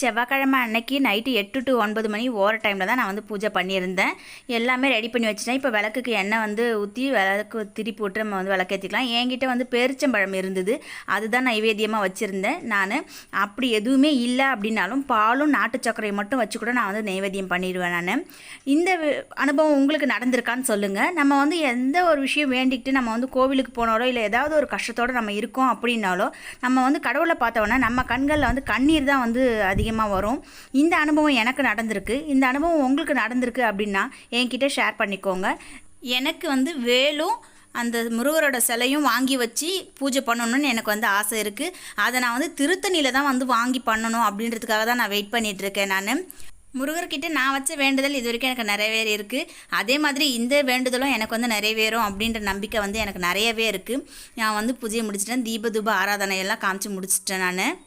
செவ்வாய்க்கிழமை அன்னைக்கு night 8 to 9 money over டைமில் தான் நான் வந்து பூஜை பண்ணியிருந்தேன். எல்லாமே ரெடி பண்ணி வச்சுட்டேன். இப்போ விளக்குக்கு எண்ணெய் வந்து ஊற்றி விளக்கு திருப்பி விட்டு நம்ம வந்து விளக்கேற்றிக்கலாம். என்கிட்ட வந்து பேரிச்சம்பழம் இருந்தது, அதுதான் நைவேத்தியமாக வச்சுருந்தேன். நான் அப்படி எதுவுமே இல்லை அப்படின்னாலும் பாலும் நாட்டு சர்க்கரையை மட்டும் வச்சு கூட நான் வந்து நைவேத்தியம் பண்ணிடுவேன். நான் இந்த அனுபவம் உங்களுக்கு நடந்திருக்கான்னு சொல்லுங்கள். நம்ம வந்து எந்த ஒரு விஷயம் வேண்டிக்கிட்டு நம்ம வந்து கோவிலுக்கு போனாலோ இல்லை ஏதாவது ஒரு கஷ்டத்தோடு நம்ம இருக்கோம் அப்படின்னாலோ நம்ம வந்து கடவுளை பார்த்தோன்னா நம்ம கண்களில் வந்து கண்ணீர் தான் வந்து அதிகமாக வரும். இந்த அனுபவம் எனக்கு நடந்திருக்கு. இந்த அனுபவம் உங்களுக்கு நடந்திருக்கு அப்படின்னா என்கிட்ட ஷேர் பண்ணிக்கோங்க. எனக்கு வந்து வேலும் அந்த முருகரோட சிலையும் வாங்கி வச்சு பூஜை பண்ணணும்னு எனக்கு வந்து ஆசை இருக்குது. அதை நான் வந்து திருத்தணியில் தான் வந்து வாங்கி பண்ணணும் அப்படின்றதுக்காக தான் நான் வெயிட் பண்ணிகிட்ருக்கேன். நான் முருகர்கிட்ட நான் வச்ச வேண்டுதல் இது வரைக்கும் எனக்கு நிறையவே இருக்குது. அதே மாதிரி இந்த வேண்டுதலும் எனக்கு வந்து நிறைவேறும் அப்படின்ற நம்பிக்கை வந்து எனக்கு நிறையவே இருக்குது. நான் வந்து பூஜையை முடிச்சிட்டேன். தீப தூப ஆராதனையெல்லாம் காமிச்சு முடிச்சிட்டேன். நான்